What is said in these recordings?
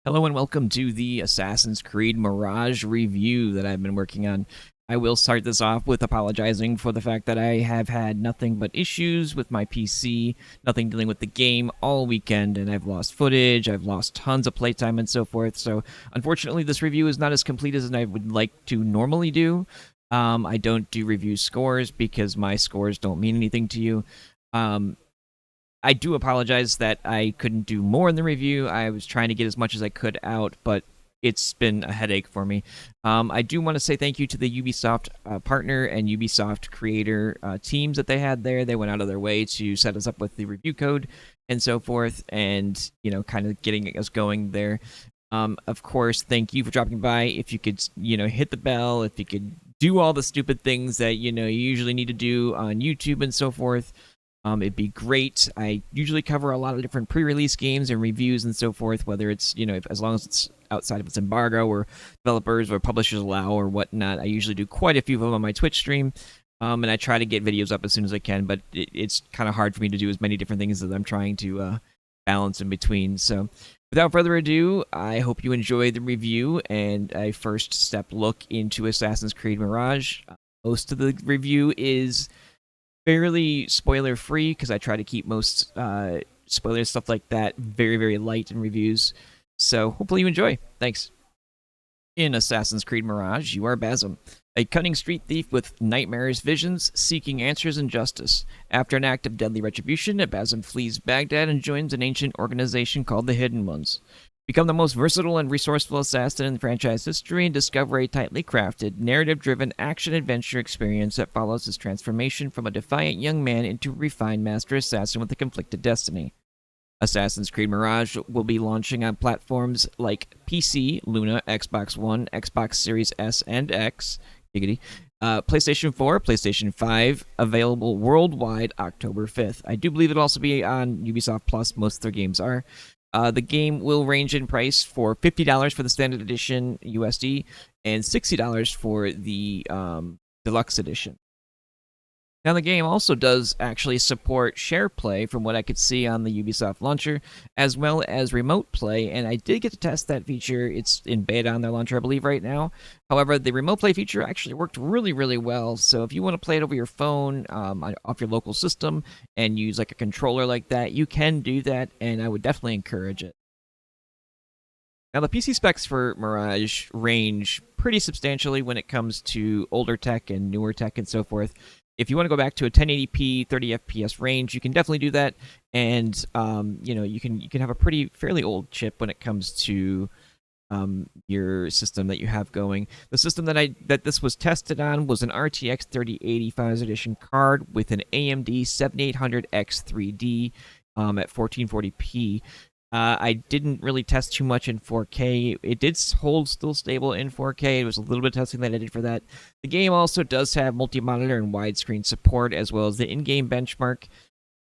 Hello and welcome to the Assassin's Creed Mirage review that I've been working on. I will start this off with apologizing for the fact that I have had nothing but issues with my PC, nothing dealing with the game all weekend, and I've lost footage, I've lost tons of playtime and so forth, so unfortunately this review is not as complete as I would like to normally do. I don't do review scores because my scores don't mean anything to you. I do apologize that I couldn't do more in the review. I was trying to get as much as I could out, but it's been a headache for me. I do want to say thank you to the Ubisoft partner and Ubisoft creator teams that they had there. They went out of their way to set us up with the review code and so forth, and kind of getting us going there. Of course, thank you for dropping by. If you could, hit the bell, if you could do all the stupid things that you usually need to do on YouTube and so forth. It'd be great. I usually cover a lot of different pre-release games and reviews and so forth, whether it's, as long as it's outside of its embargo or developers or publishers allow or whatnot. I usually do quite a few of them on my Twitch stream, and I try to get videos up as soon as I can, but it's kind of hard for me to do as many different things as I'm trying to balance in between. So without further ado, I hope you enjoy the review and a first step look into Assassin's Creed Mirage. Most of the review is fairly spoiler free because I try to keep most spoiler stuff like that very, very light in reviews. So hopefully you enjoy. Thanks. In Assassin's Creed Mirage, you are Basim, a cunning street thief with nightmarish visions, seeking answers and justice. After an act of deadly retribution, Basim flees Baghdad and joins an ancient organization called the Hidden Ones. Become the most versatile and resourceful assassin in franchise history and discover a tightly crafted, narrative-driven action-adventure experience that follows his transformation from a defiant young man into a refined master assassin with a conflicted destiny. Assassin's Creed Mirage will be launching on platforms like PC, Luna, Xbox One, Xbox Series S and X, giggity, PlayStation 4, PlayStation 5, available worldwide October 5th. I do believe it'll also be on Ubisoft Plus. Most of their games are. The game will range in price for $50 for the standard edition USD and $60 for the deluxe edition. Now, the game also does actually support share play from what I could see on the Ubisoft launcher, as well as remote play, and I did get to test that feature. It's in beta on their launcher, I believe, right now. However, the remote play feature actually worked really, really well, so if you want to play it over your phone, off your local system, and use like a controller like that, you can do that, and I would definitely encourage it. Now, the PC specs for Mirage range pretty substantially when it comes to older tech and newer tech and so forth. If you want to go back to a 1080p 30 FPS range, you can definitely do that, and you can have a fairly old chip when it comes to your system that you have going. The system that this was tested on was an RTX 3080 Finals Edition card with an AMD 7800X3D at 1440p. I didn't really test too much in 4K. It did hold still stable in 4K. It was a little bit of testing that I did for that. The game also does have multi-monitor and widescreen support, as well as the in-game benchmark.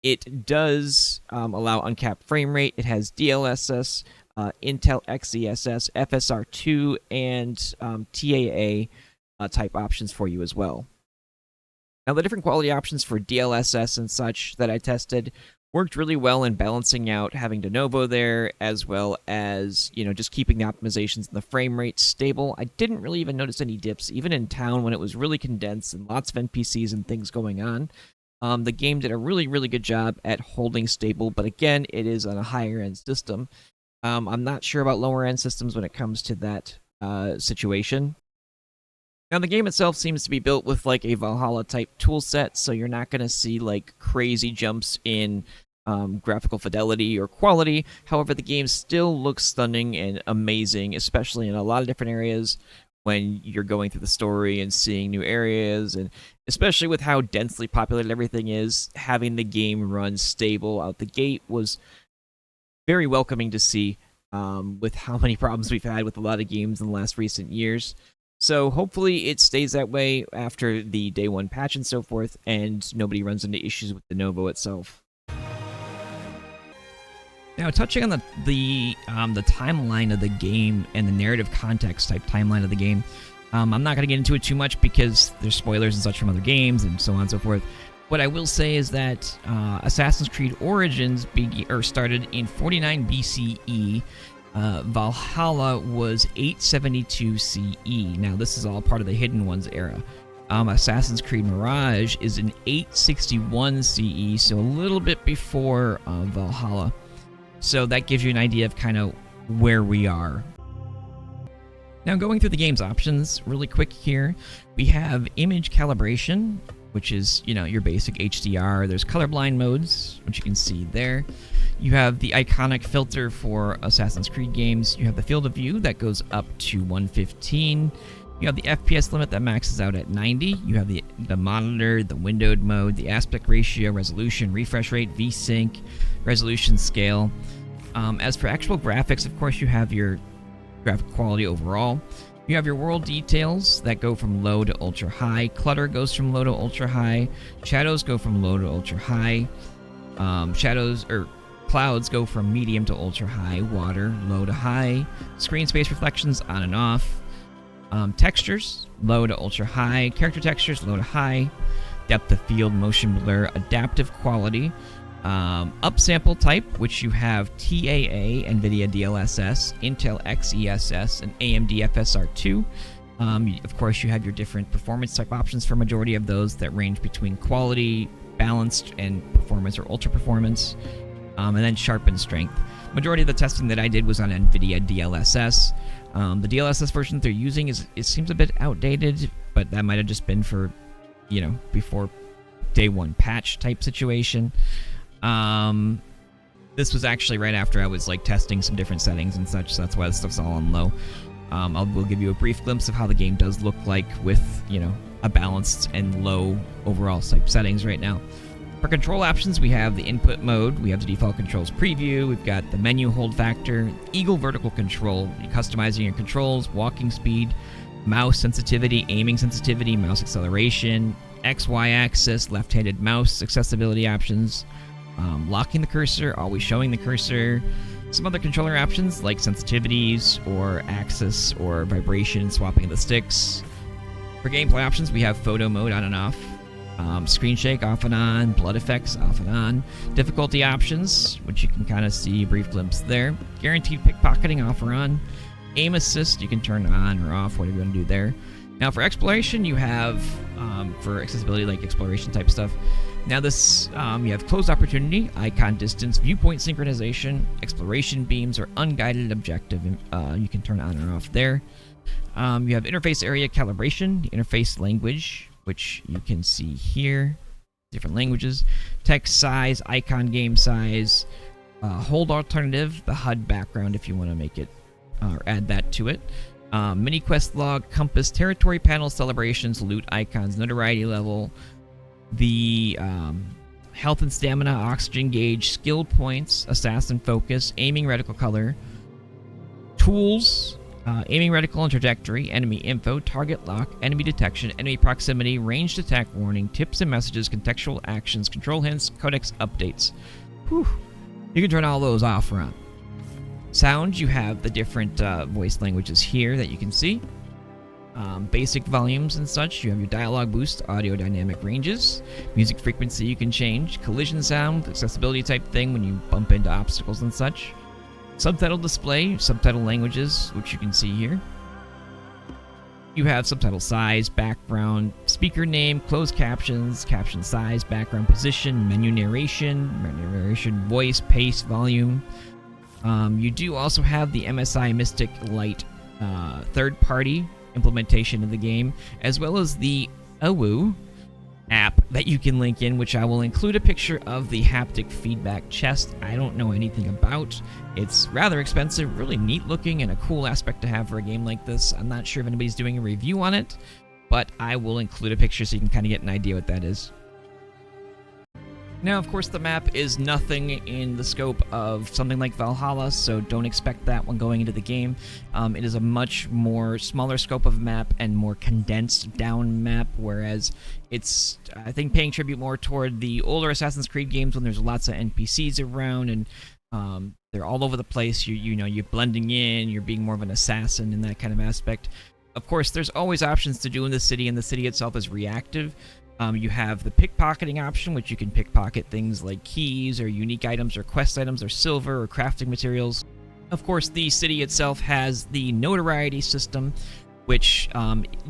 It does allow uncapped frame rate. It has DLSS, Intel XeSS, FSR2, and TAA type options for you as well. Now, the different quality options for DLSS and such that I tested worked really well in balancing out having de novo there, as well as, just keeping the optimizations and the frame rate stable. I didn't really even notice any dips, even in town when it was really condensed and lots of NPCs and things going on. The game did a really, really good job at holding stable, but again, it is on a higher-end system. I'm not sure about lower-end systems when it comes to that situation. Now, the game itself seems to be built with like a Valhalla-type tool set, so you're not going to see like crazy jumps in graphical fidelity or quality. However, the game still looks stunning and amazing, especially in a lot of different areas when you're going through the story and seeing new areas, and especially with how densely populated everything is, having the game run stable out the gate was very welcoming to see with how many problems we've had with a lot of games in the last recent years. So hopefully it stays that way after the day one patch and so forth, and nobody runs into issues with the Novo itself. Now, touching on the timeline of the game and the narrative context type timeline of the game, I'm not going to get into it too much because there's spoilers and such from other games and so on and so forth. What I will say is that Assassin's Creed Origins started in 49 BCE Valhalla was 872 CE. Now, this is all part of the Hidden Ones era. Assassin's Creed Mirage is in 861 CE, so a little bit before Valhalla. So that gives you an idea of kind of where we are. Now, going through the game's options really quick here, we have image calibration, which is, your basic HDR. There's colorblind modes, which you can see there. You have the iconic filter for Assassin's Creed games. You have the field of view that goes up to 115. You have the FPS limit that maxes out at 90. You have the monitor, the windowed mode, the aspect ratio, resolution, refresh rate, VSync, resolution scale. As for actual graphics, of course, you have your graphic quality overall. You have your world details that go from low to ultra high. Clutter goes from low to ultra high. Shadows go from low to ultra high. Clouds go from medium to ultra high. Water, low to high. Screen space reflections, on and off. Textures, low to ultra high. Character textures, low to high. Depth of field, motion blur, adaptive quality. Upsample type, which you have TAA, NVIDIA DLSS, Intel XESS, and AMD FSR2. Of course, you have your different performance type options for majority of those that range between quality, balanced, and performance or ultra performance. And then sharpen strength. Majority of the testing that I did was on NVIDIA DLSS. The DLSS version that they're using it seems a bit outdated, but that might have just been for, before day one patch type situation. This was actually right after I was testing some different settings and such, so that's why this stuff's all on low. We'll give you a brief glimpse of how the game does look like with, a balanced and low overall type settings right now. For control options, we have the input mode, we have the default controls preview, we've got the menu hold factor, eagle vertical control, customizing your controls, walking speed, mouse sensitivity, aiming sensitivity, mouse acceleration, XY axis, left-handed mouse accessibility options, locking the cursor, always showing the cursor, some other controller options like sensitivities or axis or vibration, swapping the sticks. For gameplay options, we have photo mode on and off, screen shake off and on, blood effects off and on, difficulty options, which you can kind of see a brief glimpse there, guaranteed pickpocketing off or on, aim assist, you can turn on or off, whatever you want to do there. Now for exploration, you have, for accessibility, like exploration type stuff. Now this, you have closed opportunity, icon distance, viewpoint synchronization, exploration beams, or unguided objective. You can turn on or off there. You have interface area calibration, interface language, which you can see here, different languages, text size, icon game size, hold alternative, the HUD background if you want to make it, or add that to it. Mini quest log, compass, territory panel, celebrations, loot icons, notoriety level, the health and stamina, oxygen gauge, skill points, assassin focus, aiming reticle color, tools, aiming reticle and trajectory, enemy info, target lock, enemy detection, enemy proximity, ranged attack warning, tips and messages, contextual actions, control hints, codex updates. Whew. You can turn all those off or on. Sound, you have the different voice languages here that you can see. Basic volumes and such. You have your dialogue boost, audio dynamic ranges, music frequency you can change, collision sound, accessibility type thing when you bump into obstacles and such. Subtitle display, subtitle languages, which you can see here. You have subtitle size, background, speaker name, closed captions, caption size, background position, menu narration, voice, pace, volume. You do also have the MSI Mystic Light third-party implementation of the game, as well as the AWU app that you can link in, which I will include a picture of the haptic feedback chest. I don't know anything about. It's rather expensive, really neat looking, and a cool aspect to have for a game like this. I'm not sure if anybody's doing a review on it, but I will include a picture so you can kind of get an idea what that is. Now, of course, the map is nothing in the scope of something like Valhalla, so don't expect that when going into the game. It is a much more smaller scope of map and more condensed down map, whereas it's, I think, paying tribute more toward the older Assassin's Creed games when there's lots of NPCs around and they're all over the place. You're blending in, you're being more of an assassin in that kind of aspect. Of course, there's always options to do in the city, and the city itself is reactive. You have the pickpocketing option, which you can pickpocket things like keys or unique items or quest items or silver or crafting materials. Of course, the city itself has the notoriety system, which,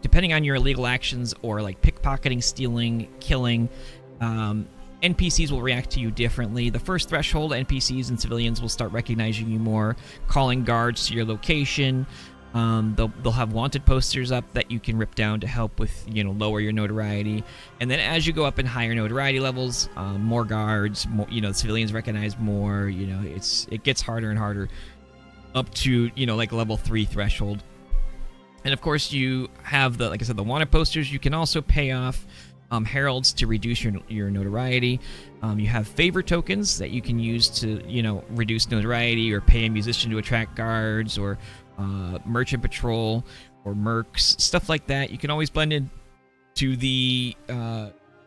depending on your illegal actions or like pickpocketing, stealing, killing, NPCs will react to you differently. The first threshold, NPCs and civilians will start recognizing you more, calling guards to your location. They'll have wanted posters up that you can rip down to help with, lower your notoriety. And then as you go up in higher notoriety levels, more guards, more, civilians recognize more. It gets harder and harder up to, like level 3 threshold. And of course, you have like I said, the wanted posters. You can also pay off heralds to reduce your notoriety. You have favor tokens that you can use to, reduce notoriety, or pay a musician to attract guards, or merchant patrol, or mercs, stuff like that. You can always blend in to the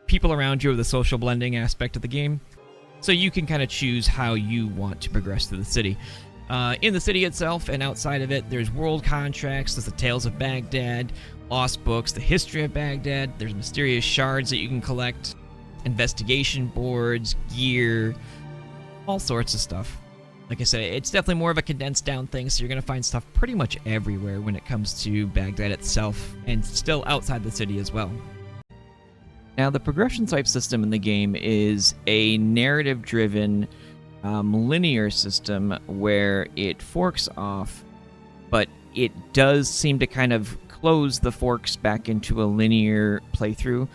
people around you, or the social blending aspect of the game. So you can kind of choose how you want to progress through the city. In the city itself and outside of it, there's world contracts, there's the Tales of Baghdad, lost books, the history of Baghdad, there's mysterious shards that you can collect, investigation boards, gear, all sorts of stuff. Like I said, it's definitely more of a condensed down thing, so you're going to find stuff pretty much everywhere when it comes to Baghdad itself, and still outside the city as well. Now, the progression type system in the game is a narrative-driven, linear system where it forks off, but it does seem to kind of close the forks back into a linear playthrough.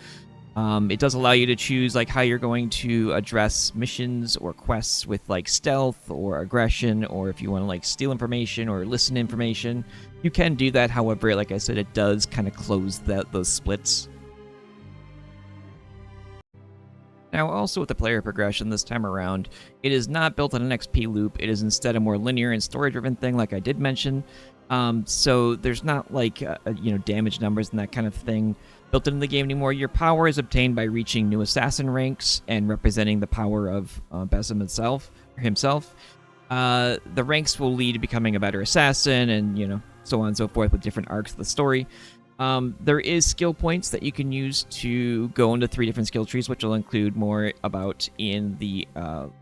It does allow you to choose like how you're going to address missions or quests with like stealth or aggression, or if you want to like steal information or listen to information, you can do that. However, like I said, it does kind of close those splits. Now, also with the player progression this time around, it is not built on an XP loop. It is instead a more linear and story-driven thing, like I did mention. So there's not like damage numbers and that kind of thing built into the game anymore. Your power is obtained by reaching new assassin ranks and representing the power of Basim himself. The ranks will lead to becoming a better assassin, and so on and so forth with different arcs of the story. There is skill points that you can use to go into 3 different skill trees, which I'll include more about in the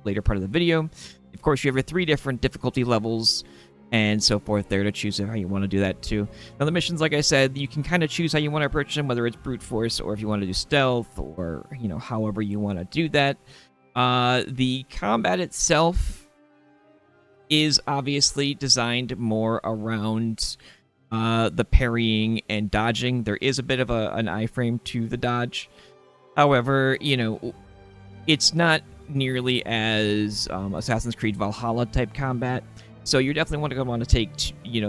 later part of the video. Of course, you have your 3 different difficulty levels and so forth there to choose how you want to do that too. Now, the missions, like I said, you can kind of choose how you want to approach them, whether it's brute force or if you want to do stealth, or however you want to do that. The combat itself is obviously designed more around the parrying and dodging. There is a bit of an iframe to the dodge. However, it's not nearly as Assassin's Creed Valhalla type combat. So you definitely want to take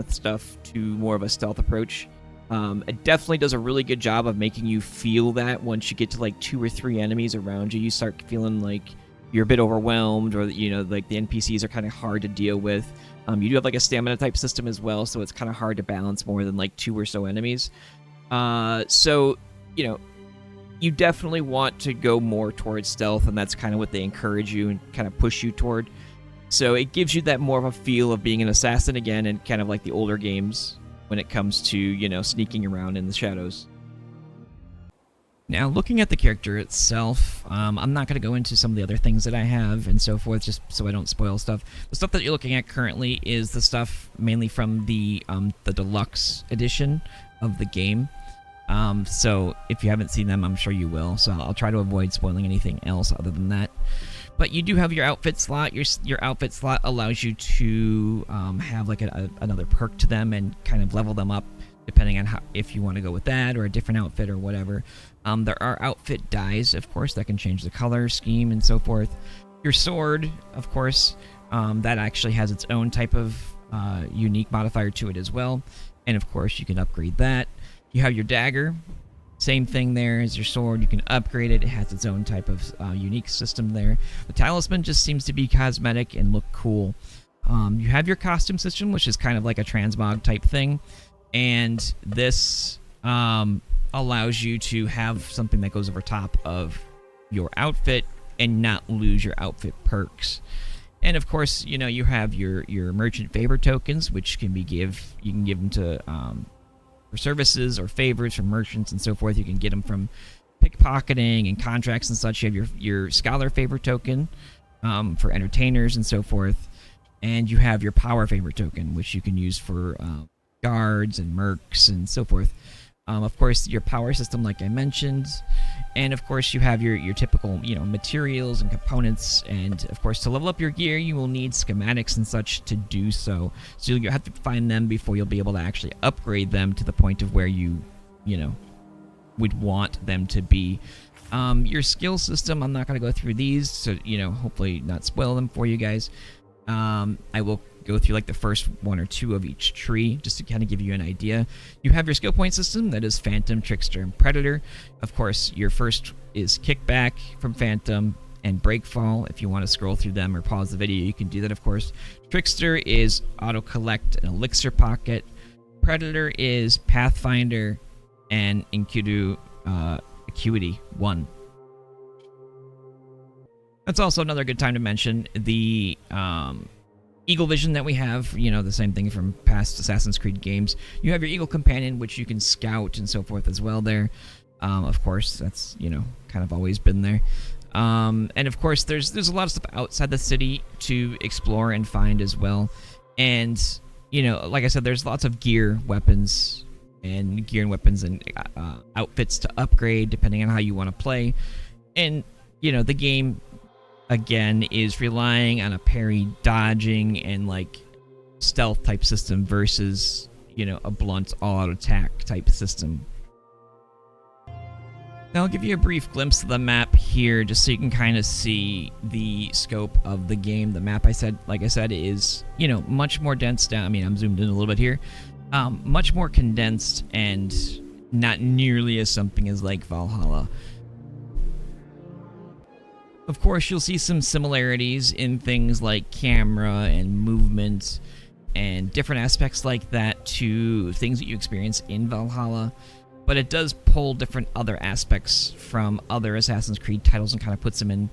stuff to more of a stealth approach. It definitely does a really good job of making you feel that once you get to like 2 or 3 enemies around you, you start feeling like you're a bit overwhelmed, or like the NPCs are kind of hard to deal with. You do have like a stamina type system as well, so it's kind of hard to balance more than like 2 or so enemies. So you definitely want to go more towards stealth, and that's kind of what they encourage you and kind of push you toward. So it gives you that more of a feel of being an assassin again, and kind of like the older games when it comes to sneaking around in the shadows. Now, looking at the character itself, I'm not going to go into some of the other things that I have and so forth, just so I don't spoil stuff. The stuff that you're looking at currently is the stuff mainly from the Deluxe edition of the game. So if you haven't seen them, I'm sure you will. So I'll try to avoid spoiling anything else other than that. But you do have your outfit slot. Your outfit slot allows you to have like another perk to them and kind of level them up, depending on if you want to go with that or a different outfit or whatever. There are outfit dyes, of course, that can change the color scheme and so forth. Your sword, of course, that actually has its own type of unique modifier to it as well. And of course, you can upgrade that. You have your dagger. Same thing there as your sword. You can upgrade it. It has its own type of unique system there. The talisman just seems to be cosmetic and look cool. You have your costume system, which is kind of like a transmog type thing. And this allows you to have something that goes over top of your outfit and not lose your outfit perks. And of course, you have your merchant favor tokens, which you can give them to for services or favors from merchants and so forth. You can get them from pickpocketing and contracts and such. You have your scholar favor token for entertainers and so forth. and you have your power favor token, which you can use for guards and mercs and so forth. Of course, your power system, like I mentioned, and of course you have your typical, materials and components, and of course to level up your gear you will need schematics and such to do so. So you'll have to find them before you'll be able to actually upgrade them to the point of where you would want them to be. Your skill system, I'm not going to go through these, so hopefully not spoil them for you guys. I will go through like the first one or two of each tree just to kind of give you an idea. You have your skill point system, that is Phantom, Trickster, and Predator. Of course, your first is Kickback from Phantom and Breakfall. If you want to scroll through them or pause the video, you can do that, of course. Trickster is Auto Collect and Elixir Pocket. Predator is Pathfinder and Acuity 1. That's also another good time to mention the Eagle Vision that we have, the same thing from past Assassin's Creed games. You have your Eagle Companion, which you can scout and so forth as well there. Of course, that's, kind of always been there. And of course, there's a lot of stuff outside the city to explore and find as well. And, like I said, there's lots of gear, weapons, and outfits to upgrade depending on how you want to play. And, the game, again, is relying on a parry, dodging, and stealth type system versus a blunt all-out attack type system. Now I'll give you a brief glimpse of the map here just so you can kind of see the scope of the game. The map, like I said, is much more dense down. I mean, I'm zoomed in a little bit here. Much more condensed and not nearly as something as like Valhalla. Of course, you'll see some similarities in things like camera and movement and different aspects like that to things that you experience in Valhalla, but it does pull different other aspects from other Assassin's Creed titles and kind of puts them in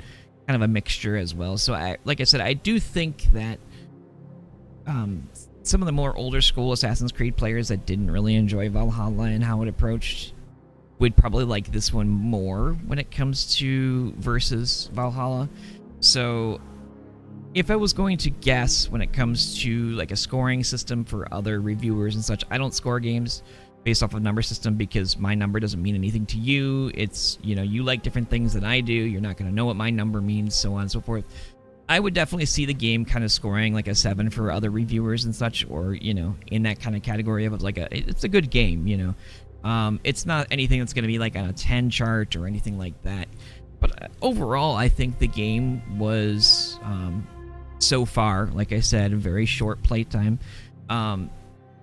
kind of a mixture as well. So, like I said, I do think that some of the more older school Assassin's Creed players that didn't really enjoy Valhalla and how it approached would probably like this one more when it comes to versus Valhalla. So if I was going to guess when it comes to like a scoring system for other reviewers and such, I don't score games based off of number system because my number doesn't mean anything to you. It's, you like different things than I do. You're not going to know what my number means, so on and so forth. I would definitely see the game kind of scoring like a 7 for other reviewers and such, or, in that kind of category of like it's a good game, It's not anything that's going to be like on a 10 chart or anything like that. But overall, I think the game was, so far, like I said, a very short playtime.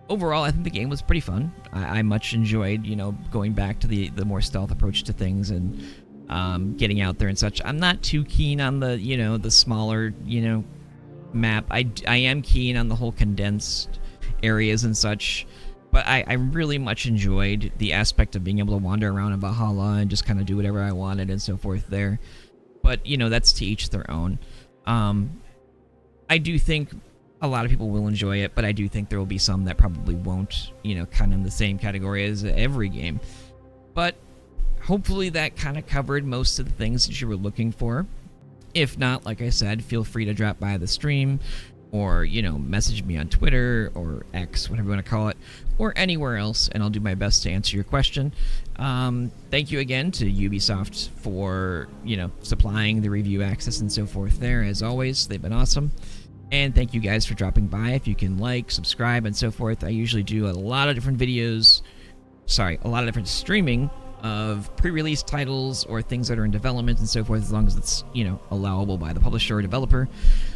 Overall, I think the game was pretty fun. I much enjoyed, going back to the more stealth approach to things and getting out there and such. I'm not too keen on the, the smaller, map. I am keen on the whole condensed areas and such. But I really much enjoyed the aspect of being able to wander around in Valhalla and just kind of do whatever I wanted and so forth there. But, that's to each their own. I do think a lot of people will enjoy it, but I do think there will be some that probably won't, kind of in the same category as every game. But hopefully that kind of covered most of the things that you were looking for. If not, like I said, feel free to drop by the stream or, message me on Twitter or X, whatever you want to call it, or anywhere else, and I'll do my best to answer your question. Thank you again to Ubisoft for, supplying the review access and so forth there. As always, they've been awesome. And thank you guys for dropping by. If you can like, subscribe, and so forth. I usually do a lot of different streaming of pre-release titles or things that are in development and so forth, as long as it's, allowable by the publisher or developer.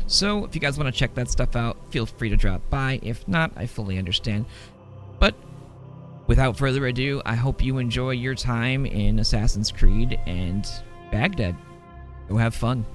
So if you guys want to check that stuff out, feel free to drop by. If not, I fully understand. But without further ado, I hope you enjoy your time in Assassin's Creed and Baghdad. Go have fun.